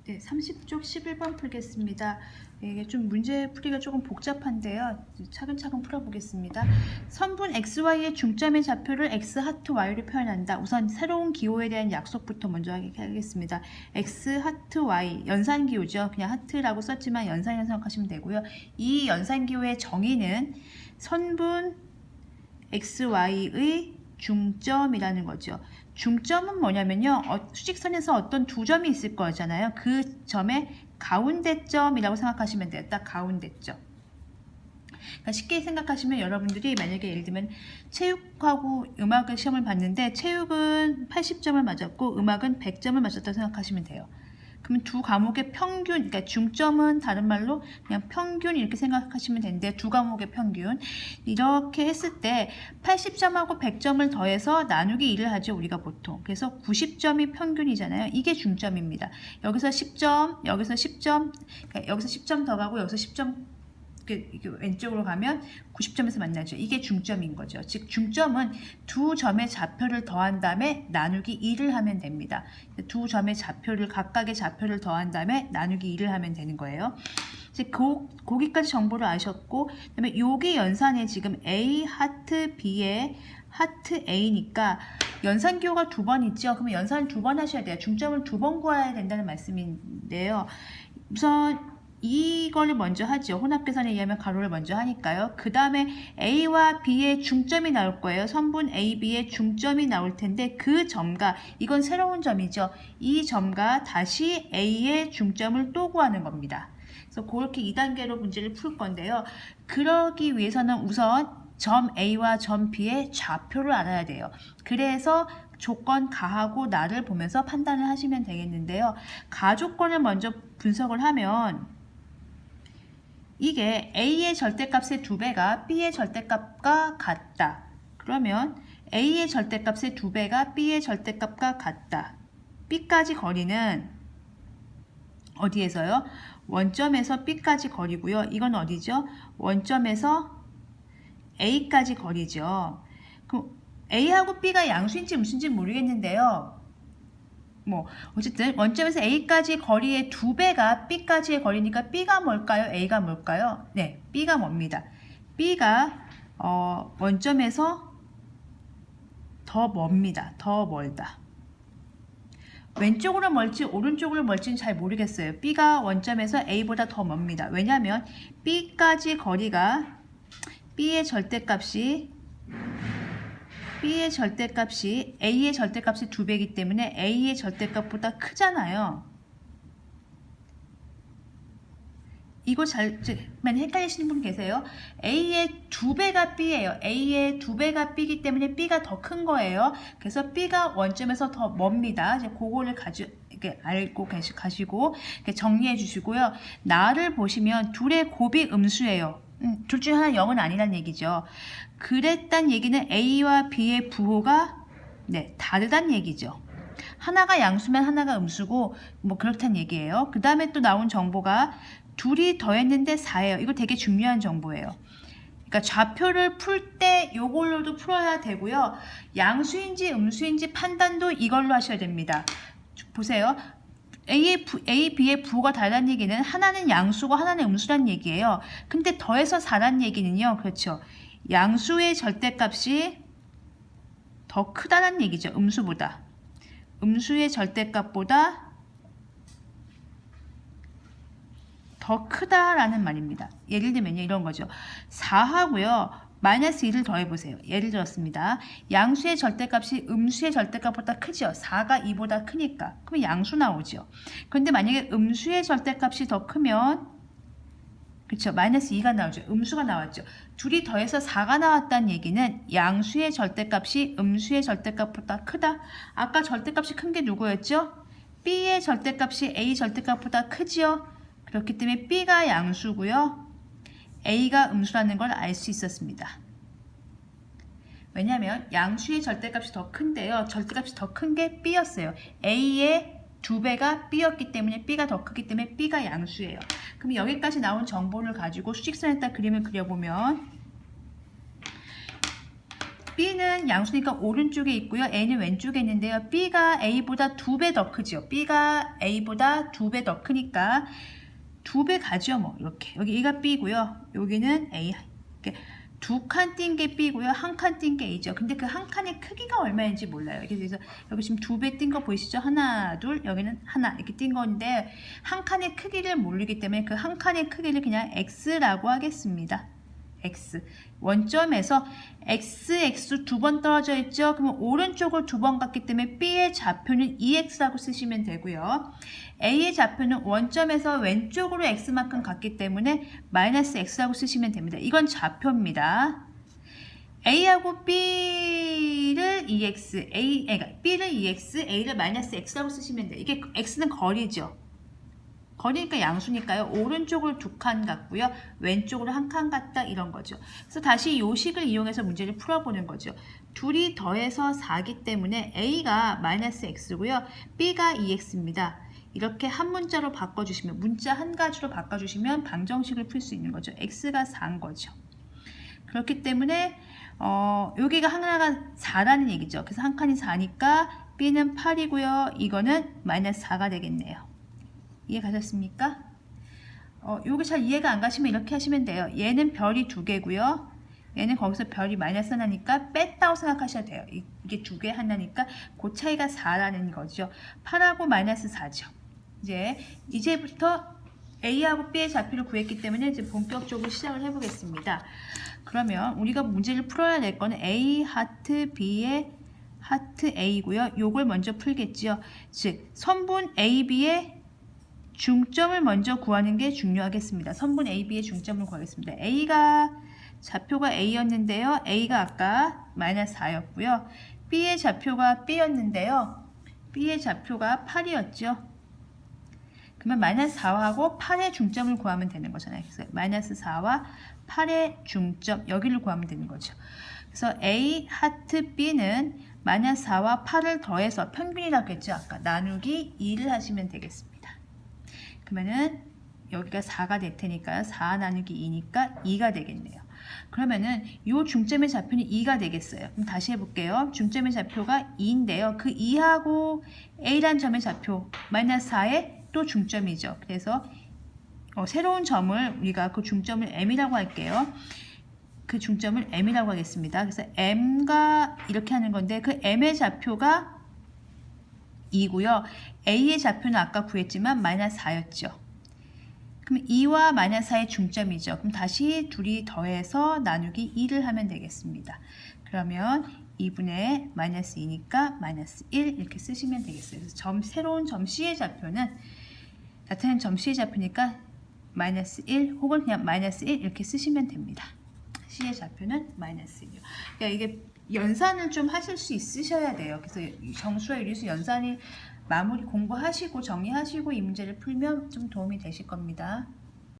네, 30쪽 11번 풀겠습니다. 이게 좀 문제 풀이가 조금 복잡한데요. 차근차근 풀어보겠습니다. 선분 XY의 중점의 좌표를 X 하트 Y로 표현한다. 우선 새로운 기호에 대한 약속부터 먼저 하겠습니다. X 하트 Y, 연산기호죠. 그냥 하트라고 썼지만 연산이라고 생각하시면 되고요. 이 연산기호의 정의는 선분 XY의 중점이라는 거죠. 중점은 뭐냐면요. 수직선에서 어떤 두 점이 있을 거잖아요. 그 점의 가운데점이라고 생각하시면 돼요. 딱 가운데점. 그러니까 쉽게 생각하시면 여러분들이 만약에 예를 들면 체육하고 음악을 시험을 봤는데 체육은 80점을 맞았고 음악은 100점을 맞았다고 생각하시면 돼요. 그러면 두 과목의 평균, 그러니까 중점은 다른 말로 그냥 평균 이렇게 생각하시면 되는데 두 과목의 평균 이렇게 했을 때 80점하고 100점을 더해서 나누기 2를 하죠 우리가 보통. 그래서 90점이 평균이잖아요. 이게 중점입니다. 여기서 10점, 여기서 10점, 그러니까 여기서 10점 더 가고 여기서 10점 이렇게 왼쪽으로 가면 90점에서 만나죠. 이게 중점인 거죠. 즉 중점은 두 점의 좌표를 더한 다음에 나누기 2를 하면 됩니다. 두 점의 좌표를 각각의 좌표를 더한 다음에 나누기 2를 하면 되는 거예요. 이제 거기까지 정보를 아셨고 그다음에 여기 연산에 지금 A 하트 B에 하트 A니까 연산기호가 두 번 있죠. 그러면 연산을 두 번 하셔야 돼요. 중점을 두 번 구해야 된다는 말씀인데요. 우선 이거를 먼저 하죠. 혼합계산에 의하면 가로를 먼저 하니까요. 그 다음에 A와 B의 중점이 나올 거예요. 선분 A, B의 중점이 나올 텐데 그 점과 이건 새로운 점이죠. 이 점과 다시 A의 중점을 또 구하는 겁니다. 그래서 그렇게 2단계로 문제를 풀 건데요. 그러기 위해서는 우선 점 A와 점 B의 좌표를 알아야 돼요. 그래서 조건 가하고 나를 보면서 판단을 하시면 되겠는데요. 가조건을 먼저 분석을 하면 이게 A의 절대값의 2배가 B의 절대값과 같다. 그러면 A의 절대값의 2배가 B의 절대값과 같다. B까지 거리는 어디에서요? 원점에서 B까지 거리고요. 이건 어디죠? 원점에서 A까지 거리죠. 그럼 A하고 B가 양수인지 무슨지 모르겠는데요. 어쨌든 원점에서 A까지 거리의 2배가 B까지의 거리니까 B가 뭘까요? A가 뭘까요? 네, B가 뭡니다. B가 원점에서 더 멉니다. 더 멀다. 왼쪽으로 멀지 오른쪽으로 멀지는 잘 모르겠어요. B가 원점에서 A보다 더 멉니다. 왜냐하면 B까지 거리가 B의 절대값이 A의 절대값이 2배이기 때문에 A의 절대값보다 크잖아요. 이거 많이 헷갈리시는 분 계세요? A의 2배가 B예요. A의 2배가 B이기 때문에 B가 더 큰 거예요. 그래서 B가 원점에서 더 멉니다. 이제 그거를 이렇게 알고 가시고 이렇게 정리해 주시고요. 나를 보시면 둘의 곱이 음수예요. 둘 중에 하나 0은 아니란 얘기죠. 그랬단 얘기는 A와 B의 부호가 다르단 얘기죠. 하나가 양수면 하나가 음수고 그렇단 얘기예요. 그 다음에 또 나온 정보가 둘이 더했는데 4예요. 이거 되게 중요한 정보예요. 그러니까 좌표를 풀 때 이걸로도 풀어야 되고요. 양수인지 음수인지 판단도 이걸로 하셔야 됩니다. 보세요. A, B의 부호가 다르다는 얘기는 하나는 양수고 하나는 음수란 얘기예요. 근데 더해서 4란 얘기는요. 그렇죠. 양수의 절대값이 더 크다는 얘기죠. 음수보다. 음수의 절대값보다 더 크다라는 말입니다. 예를 들면요. 이런 거죠. 4하고요. 마이너스 2를 더해보세요. 예를 들었습니다. 양수의 절대값이 음수의 절대값보다 크죠. 4가 2보다 크니까. 그럼 양수 나오죠. 그런데 만약에 음수의 절대값이 더 크면 그렇죠. 마이너스 2가 나오죠. 음수가 나왔죠. 둘이 더해서 4가 나왔다는 얘기는 양수의 절대값이 음수의 절대값보다 크다. 아까 절대값이 큰 게 누구였죠? B의 절대값이 A 절대값보다 크지요. 그렇기 때문에 B가 양수고요. A가 음수라는 걸 알 수 있었습니다. 왜냐하면 양수의 절대값이 더 큰데요. 절대값이 더 큰 게 B였어요. A의 2배가 B였기 때문에 B가 더 크기 때문에 B가 양수예요. 그럼 여기까지 나온 정보를 가지고 수직선에다 그림을 그려보면 B는 양수니까 오른쪽에 있고요. A는 왼쪽에 있는데요. B가 A보다 2배 더 크죠. B가 A보다 2배 더 크니까 2배 가죠. 뭐 이렇게 여기 E가 B고요. 여기는 A. 이렇게 2칸 띈 게 B고요. 1칸 띈 게 A죠. 근데 그 한 칸의 크기가 얼마인지 몰라요. 그래서 여기 지금 2배 띈 거 보이시죠? 하나, 둘, 여기는 하나 이렇게 띈 건데 한 칸의 크기를 모르기 때문에 그 한 칸의 크기를 그냥 X라고 하겠습니다. X. 원점에서 XX 2번 떨어져 있죠? 그러면 오른쪽을 2번 갔기 때문에 B의 좌표는 EX라고 쓰시면 되고요. A의 좌표는 원점에서 왼쪽으로 X만큼 갔기 때문에 마이너스 X라고 쓰시면 됩니다. 이건 좌표입니다. A하고 B를 EX, B를 EX, A를 마이너스 X라고 쓰시면 돼요. 이게 X는 거리죠. 거리니까 양수니까요. 오른쪽을 2칸 갔고요. 왼쪽으로 1칸 갔다 이런 거죠. 그래서 다시 이 식을 이용해서 문제를 풀어보는 거죠. 둘이 더해서 4기 때문에 A가 마이너스 X고요. B가 EX입니다. 이렇게 한 문자로 바꿔주시면 문자 한 가지로 바꿔주시면 방정식을 풀 수 있는 거죠. X가 4인 거죠. 그렇기 때문에 여기가 하나가 4라는 얘기죠. 그래서 한 칸이 4니까 B는 8이고요. 이거는 마이너스 4가 되겠네요. 이해 가셨습니까? 요거 잘 이해가 안 가시면 이렇게 하시면 돼요. 얘는 별이 2개고요. 얘는 거기서 별이 마이너스 하나니까 뺐다고 생각하셔야 돼요. 이게 2개 하나니까 그 차이가 4라는 거죠. 8하고 마이너스 4죠. 이제부터 A하고 B의 좌표를 구했기 때문에 이제 본격적으로 시작을 해보겠습니다. 그러면 우리가 문제를 풀어야 될 거는 A 하트 B의 하트 A고요. 요걸 먼저 풀겠지요. 즉 선분 AB의 중점을 먼저 구하는 게 중요하겠습니다. 선분 AB의 중점을 구하겠습니다. A가 좌표가 A였는데요. A가 아까 마이너스 4였고요. B의 좌표가 B였는데요. B의 좌표가 8이었죠. 그러면 마이너스 4하고 8의 중점을 구하면 되는 거잖아요. 그래서 마이너스 4와 8의 중점 여기를 구하면 되는 거죠. 그래서 A 하트 B는 마이너스 4와 8을 더해서 평균이라고 했죠. 아까 나누기 2를 하시면 되겠습니다. 그러면은 여기가 4가 될 테니까요. 4 나누기 2니까 2가 되겠네요. 그러면은 이 중점의 좌표는 2가 되겠어요. 그럼 다시 해볼게요. 중점의 좌표가 2인데요. 그 2하고 A라는 점의 좌표 마이너스 4의 또 중점이죠. 그래서 새로운 점을 우리가 그 중점을 M이라고 할게요. 그 중점을 M이라고 하겠습니다. 그래서 M가 이렇게 하는 건데 그 M의 좌표가 2고요. A의 좌표는 아까 구했지만 마이너스 4였죠. 그럼 2와 마이너스 4의 중점이죠. 그럼 다시 둘이 더해서 나누기 2를 하면 되겠습니다. 그러면 2분의 마이너스 2니까 마이너스 1 이렇게 쓰시면 되겠어요. 그래서 새로운 점 C의 좌표는 나타낸 점 C의 좌표니까 마이너스 1 혹은 그냥 마이너스 1 이렇게 쓰시면 됩니다. C의 좌표는 마이너스 1이요. 그러니까 이게 연산을 좀 하실 수 있으셔야 돼요. 그래서 정수와 유리수 연산이 마무리 공부하시고 정리하시고 이 문제를 풀면 좀 도움이 되실 겁니다.